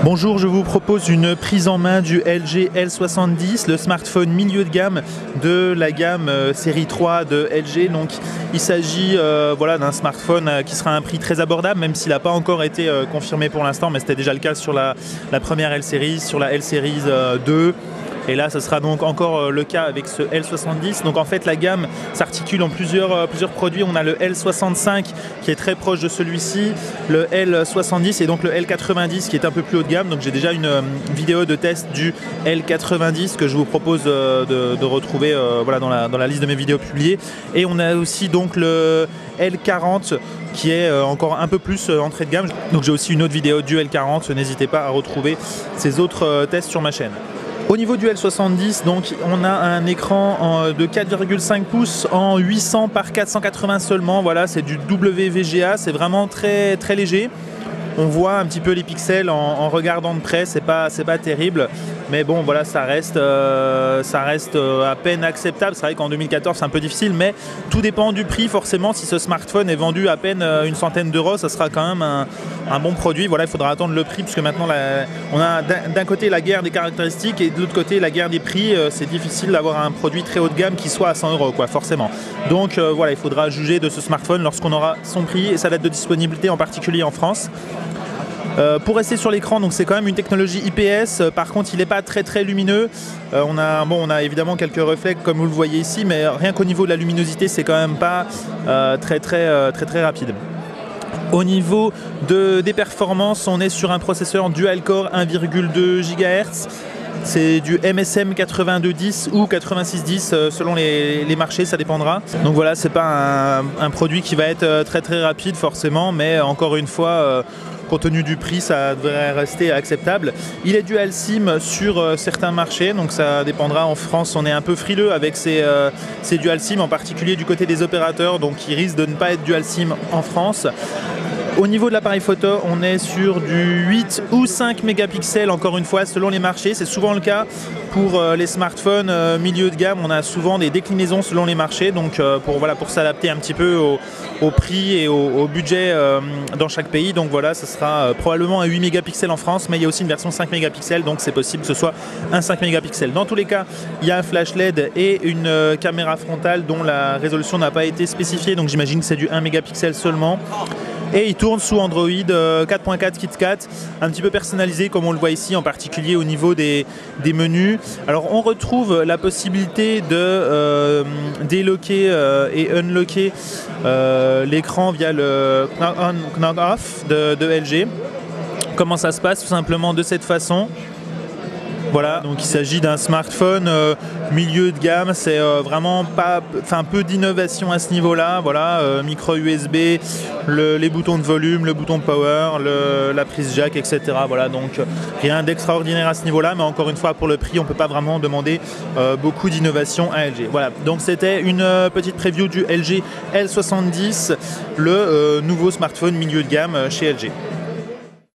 Bonjour, je vous propose une prise en main du LG L70, le smartphone milieu de gamme de la gamme série 3 de LG. Donc il s'agit voilà, d'un smartphone qui sera à un prix très abordable, même s'il n'a pas encore été confirmé pour l'instant, mais c'était déjà le cas sur la première L-Series, sur la L-Series 2. Et là, ce sera donc encore le cas avec ce L70. Donc en fait, la gamme s'articule en plusieurs produits. On a le L65 qui est très proche de celui-ci, le L70 et donc le L90 qui est un peu plus haut de gamme. Donc j'ai déjà une vidéo de test du L90 que je vous propose de retrouver voilà, dans la liste de mes vidéos publiées. Et on a aussi donc le L40 qui est encore un peu plus entrée de gamme. Donc j'ai aussi une autre vidéo du L40. N'hésitez pas à retrouver ces autres tests sur ma chaîne. Au niveau du L70, donc, on a un écran de 4,5 pouces en 800 par 480 seulement. Voilà, c'est du WVGA, c'est vraiment très, très léger. On voit un petit peu les pixels en regardant de près, c'est pas terrible. Mais bon, voilà, ça reste à peine acceptable. C'est vrai qu'en 2014, c'est un peu difficile, mais tout dépend du prix. Forcément, si ce smartphone est vendu à peine une centaine d'euros, ça sera quand même un bon produit. Voilà, il faudra attendre le prix, puisque maintenant, on a d'un côté la guerre des caractéristiques et de l'autre côté la guerre des prix. C'est difficile d'avoir un produit très haut de gamme qui soit à 100 euros, quoi, forcément. Donc voilà, il faudra juger de ce smartphone lorsqu'on aura son prix et sa date de disponibilité, en particulier en France. Pour rester sur l'écran, donc c'est quand même une technologie IPS. Par contre, il n'est pas très lumineux. On a évidemment quelques reflets comme vous le voyez ici, mais rien qu'au niveau de la luminosité, c'est quand même pas très rapide. Au niveau des performances, on est sur un processeur dual-core 1,2 GHz. C'est du MSM 8210 ou 8610 selon les marchés, ça dépendra. Donc voilà, c'est pas un produit qui va être très rapide forcément, mais encore une fois, compte tenu du prix, ça devrait rester acceptable. Il est dual SIM sur certains marchés, donc ça dépendra. En France, on est un peu frileux avec ces dual SIM, en particulier du côté des opérateurs, donc ils risquent de ne pas être dual SIM en France. Au niveau de l'appareil photo, on est sur du 8 ou 5 mégapixels, encore une fois, selon les marchés. C'est souvent le cas pour les smartphones milieu de gamme. On a souvent des déclinaisons selon les marchés, donc pour s'adapter un petit peu au prix et au budget dans chaque pays. Donc voilà, ce sera probablement un 8 mégapixels en France, mais il y a aussi une version 5 mégapixels, donc c'est possible que ce soit un 5 mégapixels. Dans tous les cas, il y a un flash LED et une caméra frontale dont la résolution n'a pas été spécifiée, donc j'imagine que c'est du 1 mégapixel seulement. Et il tourne sous Android 4.4 KitKat, un petit peu personnalisé comme on le voit ici, en particulier au niveau des menus. Alors on retrouve la possibilité de délocker et unlocker l'écran via le Knock Off de LG. Comment ça se passe? Tout simplement de cette façon. Voilà, donc il s'agit d'un smartphone milieu de gamme, c'est vraiment peu d'innovation à ce niveau-là. Voilà, micro USB, les boutons de volume, le bouton de power, la prise jack, etc. Voilà, donc rien d'extraordinaire à ce niveau-là, mais encore une fois, pour le prix, on ne peut pas vraiment demander beaucoup d'innovation à LG. Voilà, donc c'était une petite preview du LG L70, le nouveau smartphone milieu de gamme chez LG.